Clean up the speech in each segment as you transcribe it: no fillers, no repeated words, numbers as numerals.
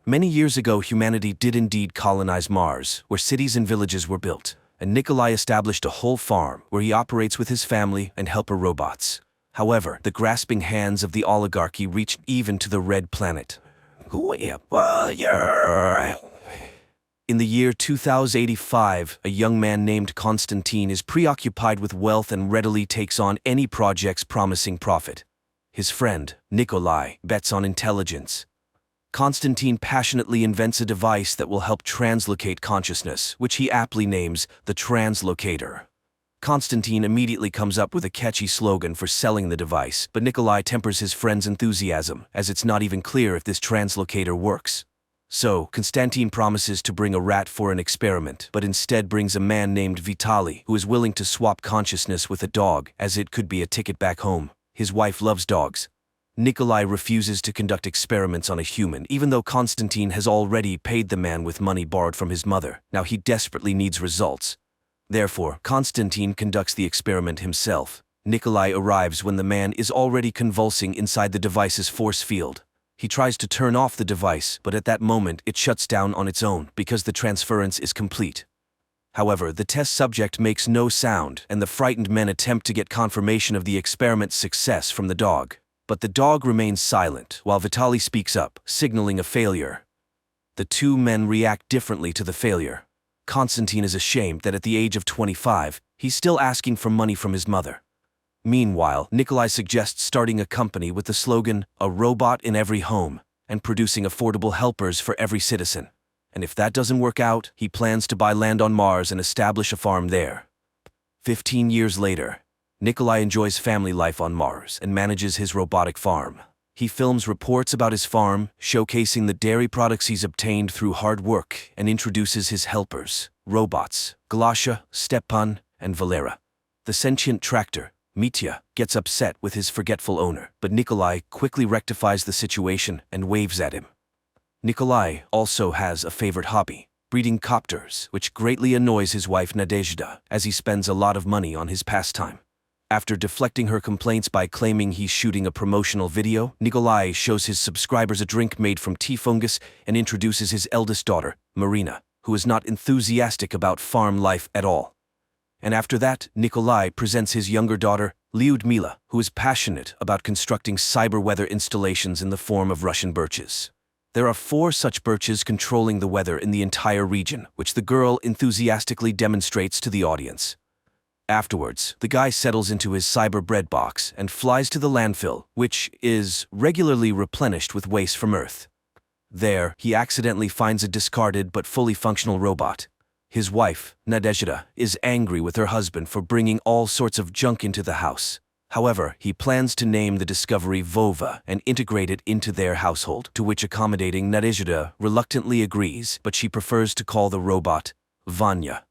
Many years ago, humanity did indeed colonize Mars, where cities and villages were built, and Nikolai established a whole farm where he operates with his family and helper robots. However, the grasping hands of the oligarchy reached even to the Red Planet. In the year 2085, a young man named Konstantin is preoccupied with wealth and readily takes on any projects promising profit. His friend, Nikolai, bets on intelligence. Konstantin passionately invents a device that will help translocate consciousness, which he aptly names the Translocator. Konstantin immediately comes up with a catchy slogan for selling the device, but Nikolai tempers his friend's enthusiasm, as it's not even clear if this translocator works. So, Konstantin promises to bring a rat for an experiment, but instead brings a man named Vitaly, who is willing to swap consciousness with a dog, as it could be a ticket back home. His wife loves dogs. Nikolai refuses to conduct experiments on a human, even though Konstantin has already paid the man with money borrowed from his mother. Now he desperately needs results. Therefore, Konstantin conducts the experiment himself. Nikolai arrives when the man is already convulsing inside the device's force field. He tries to turn off the device, but at that moment it shuts down on its own because the transference is complete. However, the test subject makes no sound, and the frightened men attempt to get confirmation of the experiment's success from the dog. But the dog remains silent, while Vitaly speaks up, signaling a failure. The two men react differently to the failure. Konstantin is ashamed that at the age of 25, he's still asking for money from his mother. Meanwhile, Nikolai suggests starting a company with the slogan, "A robot in every home," and producing affordable helpers for every citizen. And if that doesn't work out, he plans to buy land on Mars and establish a farm there. 15 years later, Nikolai enjoys family life on Mars and manages his robotic farm. He films reports about his farm, showcasing the dairy products he's obtained through hard work, and introduces his helpers, robots, Galasha, Stepan, and Valera. The sentient tractor, Mitya, gets upset with his forgetful owner, but Nikolai quickly rectifies the situation and waves at him. Nikolai also has a favorite hobby, breeding copters, which greatly annoys his wife Nadezhda, as he spends a lot of money on his pastime. After deflecting her complaints by claiming he's shooting a promotional video, Nikolai shows his subscribers a drink made from tea fungus and introduces his eldest daughter, Marina, who is not enthusiastic about farm life at all. And after that, Nikolai presents his younger daughter, Lyudmila, who is passionate about constructing cyber weather installations in the form of Russian birches. There are 4 such birches controlling the weather in the entire region, which the girl enthusiastically demonstrates to the audience. Afterwards, the guy settles into his cyber bread box and flies to the landfill, which is regularly replenished with waste from Earth. There, he accidentally finds a discarded but fully functional robot. His wife, Nadezhda, is angry with her husband for bringing all sorts of junk into the house. However, he plans to name the discovery Vova and integrate it into their household, to which accommodating Nadezhda reluctantly agrees, but she prefers to call the robot Vanya.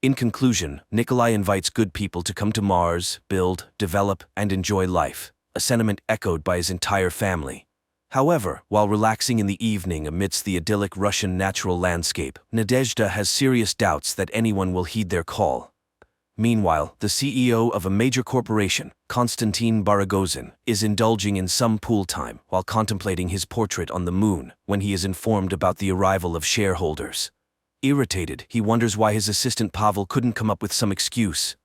In conclusion, Nikolai invites good people to come to Mars, build, develop, and enjoy life, a sentiment echoed by his entire family. However, while relaxing in the evening amidst the idyllic Russian natural landscape, Nadezhda has serious doubts that anyone will heed their call. Meanwhile, the CEO of a major corporation, Konstantin Baragozin, is indulging in some pool time while contemplating his portrait on the moon when he is informed about the arrival of shareholders. Irritated, he wonders why his assistant Pavel couldn't come up with some excuse.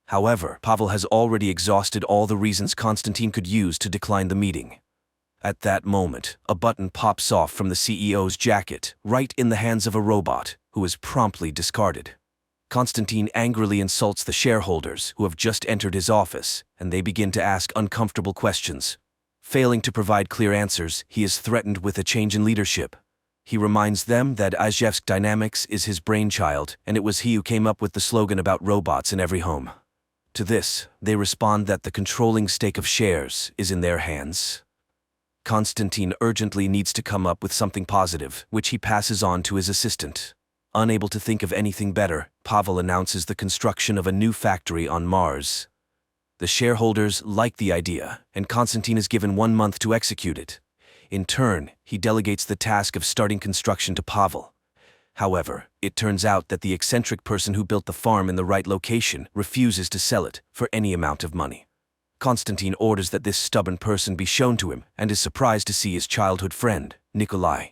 However, Pavel has already exhausted all the reasons Konstantin could use to decline the meeting. At that moment, a button pops off from the CEO's jacket, right in the hands of a robot, who is promptly discarded. Konstantin angrily insults the shareholders, who have just entered his office, and they begin to ask uncomfortable questions. Failing to provide clear answers, he is threatened with a change in leadership. He reminds them that Izhevsk Dynamics is his brainchild, and it was he who came up with the slogan about robots in every home. To this, they respond that the controlling stake of shares is in their hands. Konstantin urgently needs to come up with something positive, which he passes on to his assistant. Unable to think of anything better, Pavel announces the construction of a new factory on Mars. The shareholders like the idea, and Konstantin is given 1 month to execute it. In turn, he delegates the task of starting construction to Pavel. However, it turns out that the eccentric person who built the farm in the right location refuses to sell it for any amount of money. Konstantin orders that this stubborn person be shown to him and is surprised to see his childhood friend, Nikolai.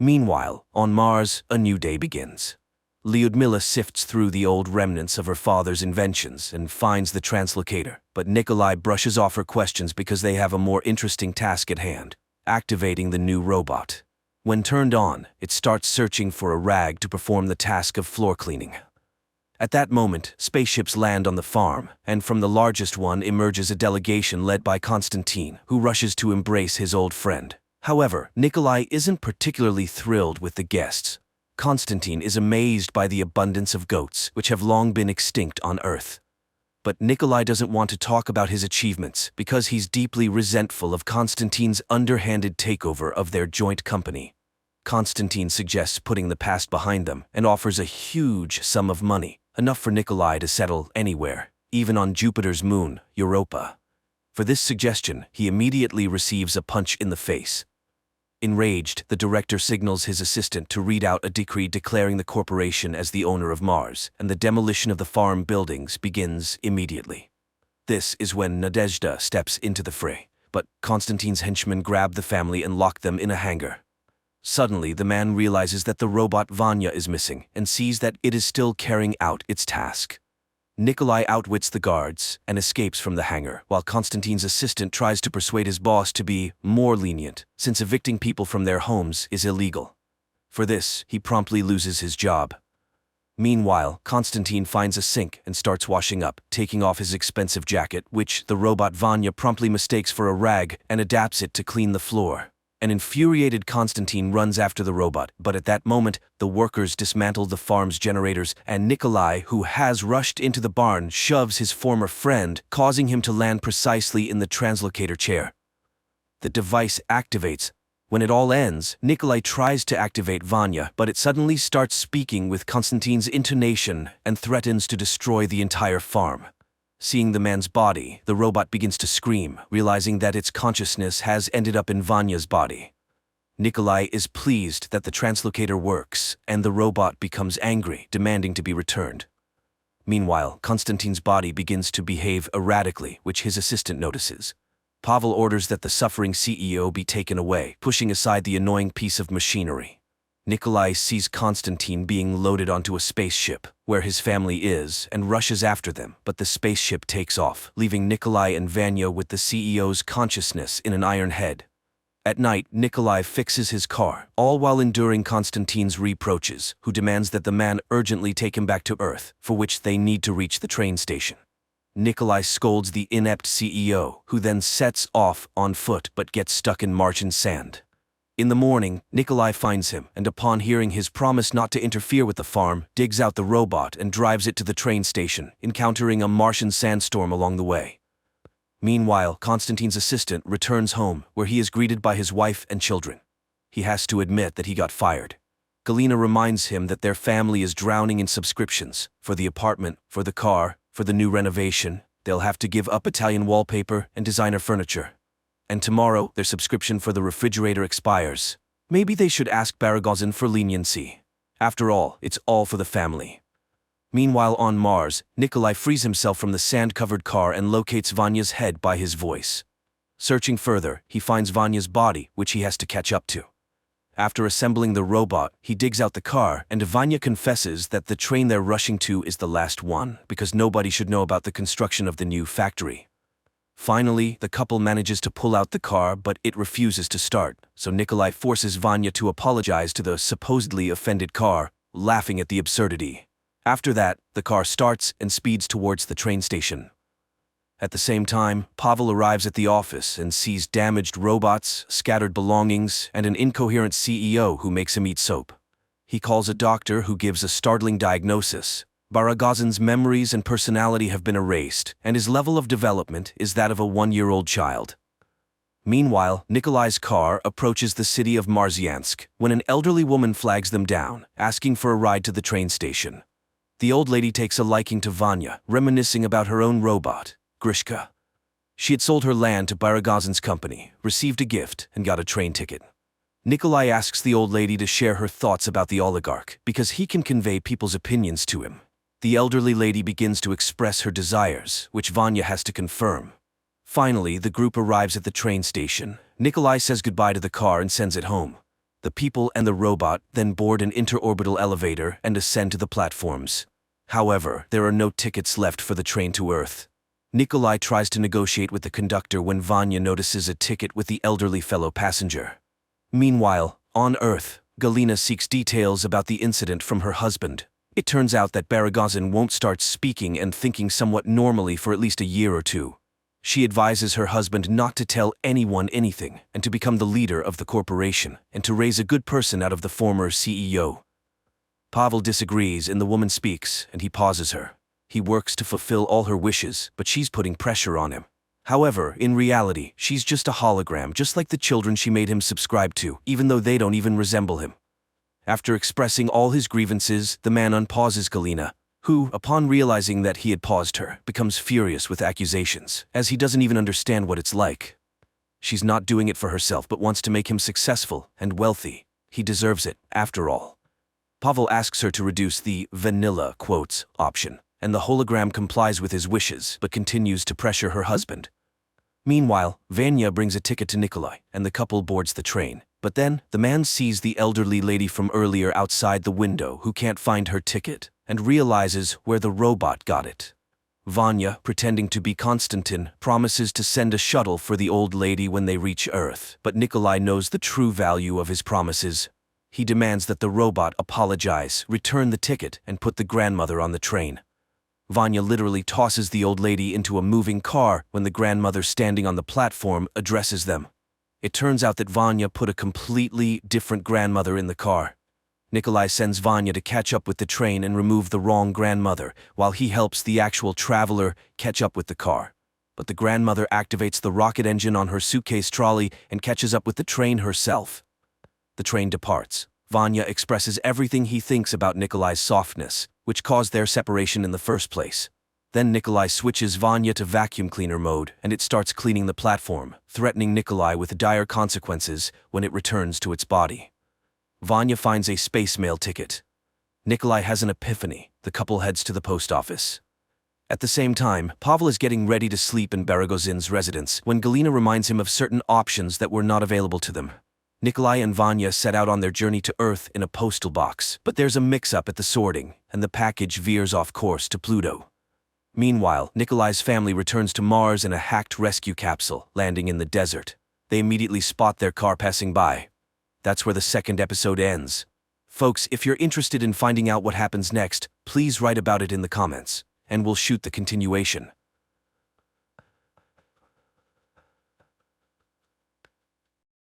Meanwhile, on Mars, a new day begins. Lyudmila sifts through the old remnants of her father's inventions and finds the translocator, but Nikolai brushes off her questions because they have a more interesting task at hand: activating the new robot. When turned on, it starts searching for a rag to perform the task of floor cleaning. At that moment, spaceships land on the farm, and from the largest one emerges a delegation led by Konstantin, who rushes to embrace his old friend. However, Nikolai isn't particularly thrilled with the guests. Konstantin is amazed by the abundance of goats, which have long been extinct on Earth. But Nikolai doesn't want to talk about his achievements because he's deeply resentful of Konstantin's underhanded takeover of their joint company. Konstantin suggests putting the past behind them and offers a huge sum of money, enough for Nikolai to settle anywhere, even on Jupiter's moon, Europa. For this suggestion, he immediately receives a punch in the face. Enraged, the director signals his assistant to read out a decree declaring the corporation as the owner of Mars, and the demolition of the farm buildings begins immediately. This is when Nadezhda steps into the fray, but Konstantin's henchmen grab the family and lock them in a hangar. Suddenly, the man realizes that the robot Vanya is missing and sees that it is still carrying out its task. Nikolai outwits the guards and escapes from the hangar, while Konstantin's assistant tries to persuade his boss to be more lenient, since evicting people from their homes is illegal. For this, he promptly loses his job. Meanwhile, Konstantin finds a sink and starts washing up, taking off his expensive jacket, which the robot Vanya promptly mistakes for a rag and adapts it to clean the floor. An infuriated Konstantin runs after the robot, but at that moment, the workers dismantle the farm's generators, and Nikolai, who has rushed into the barn, shoves his former friend, causing him to land precisely in the translocator chair. The device activates. When it all ends, Nikolai tries to activate Vanya, but it suddenly starts speaking with Konstantin's intonation and threatens to destroy the entire farm. Seeing the man's body, the robot begins to scream, realizing that its consciousness has ended up in Vanya's body. Nikolai is pleased that the translocator works, and the robot becomes angry, demanding to be returned. Meanwhile, Konstantin's body begins to behave erratically, which his assistant notices. Pavel orders that the suffering CEO be taken away, pushing aside the annoying piece of machinery. Nikolai sees Konstantin being loaded onto a spaceship, where his family is, and rushes after them, but the spaceship takes off, leaving Nikolai and Vanya with the CEO's consciousness in an iron head. At night, Nikolai fixes his car, all while enduring Konstantin's reproaches, who demands that the man urgently take him back to Earth, for which they need to reach the train station. Nikolai scolds the inept CEO, who then sets off on foot but gets stuck in Martian sand. In the morning, Nikolai finds him, and upon hearing his promise not to interfere with the farm, digs out the robot and drives it to the train station, encountering a Martian sandstorm along the way. Meanwhile, Konstantin's assistant returns home, where he is greeted by his wife and children. He has to admit that he got fired. Galina reminds him that their family is drowning in subscriptions, for the apartment, for the car, for the new renovation. They'll have to give up Italian wallpaper and designer furniture. And tomorrow, their subscription for the refrigerator expires. Maybe they should ask Baragozin for leniency. After all, it's all for the family. Meanwhile on Mars, Nikolai frees himself from the sand-covered car and locates Vanya's head by his voice. Searching further, he finds Vanya's body, which he has to catch up to. After assembling the robot, he digs out the car, and Vanya confesses that the train they're rushing to is the last one, because nobody should know about the construction of the new factory. Finally, the couple manages to pull out the car, but it refuses to start, so Nikolai forces Vanya to apologize to the supposedly offended car, laughing at the absurdity. After that, the car starts and speeds towards the train station. At the same time, Pavel arrives at the office and sees damaged robots, scattered belongings, and an incoherent CEO who makes him eat soap. He calls a doctor who gives a startling diagnosis. Baragozin's memories and personality have been erased, and his level of development is that of a 1-year-old child. Meanwhile, Nikolai's car approaches the city of Marsyansk when an elderly woman flags them down, asking for a ride to the train station. The old lady takes a liking to Vanya, reminiscing about her own robot, Grishka. She had sold her land to Baragozin's company, received a gift, and got a train ticket. Nikolai asks the old lady to share her thoughts about the oligarch, because he can convey people's opinions to him. The elderly lady begins to express her desires, which Vanya has to confirm. Finally, the group arrives at the train station. Nikolai says goodbye to the car and sends it home. The people and the robot then board an interorbital elevator and ascend to the platforms. However, there are no tickets left for the train to Earth. Nikolai tries to negotiate with the conductor when Vanya notices a ticket with the elderly fellow passenger. Meanwhile, on Earth, Galina seeks details about the incident from her husband. It turns out that Baragozin won't start speaking and thinking somewhat normally for at least a year or two. She advises her husband not to tell anyone anything and to become the leader of the corporation and to raise a good person out of the former CEO. Pavel disagrees and the woman speaks and he pauses her. He works to fulfill all her wishes, but she's putting pressure on him. However, in reality, she's just a hologram, just like the children she made him subscribe to, even though they don't even resemble him. After expressing all his grievances, the man unpauses Galina, who, upon realizing that he had paused her, becomes furious with accusations, as he doesn't even understand what it's like. She's not doing it for herself but wants to make him successful and wealthy. He deserves it, after all. Pavel asks her to reduce the vanilla quotes option, and the hologram complies with his wishes but continues to pressure her husband. Meanwhile, Vanya brings a ticket to Nikolai, and the couple boards the train. But then, the man sees the elderly lady from earlier outside the window who can't find her ticket, and realizes where the robot got it. Vanya, pretending to be Konstantin, promises to send a shuttle for the old lady when they reach Earth, but Nikolai knows the true value of his promises. He demands that the robot apologize, return the ticket, and put the grandmother on the train. Vanya literally tosses the old lady into a moving car when the grandmother standing on the platform addresses them. It turns out that Vanya put a completely different grandmother in the car. Nikolai sends Vanya to catch up with the train and remove the wrong grandmother, while he helps the actual traveler catch up with the car. But the grandmother activates the rocket engine on her suitcase trolley and catches up with the train herself. The train departs. Vanya expresses everything he thinks about Nikolai's softness, which caused their separation in the first place. Then Nikolai switches Vanya to vacuum cleaner mode and it starts cleaning the platform, threatening Nikolai with dire consequences when it returns to its body. Vanya finds a space mail ticket. Nikolai has an epiphany. The couple heads to the post office. At the same time, Pavel is getting ready to sleep in Baragozin's residence when Galina reminds him of certain options that were not available to them. Nikolai and Vanya set out on their journey to Earth in a postal box, but there's a mix-up at the sorting, and the package veers off course to Pluto. Meanwhile, Nikolai's family returns to Mars in a hacked rescue capsule, landing in the desert. They immediately spot their car passing by. That's where the second episode ends. Folks, if you're interested in finding out what happens next, please write about it in the comments, and we'll shoot the continuation.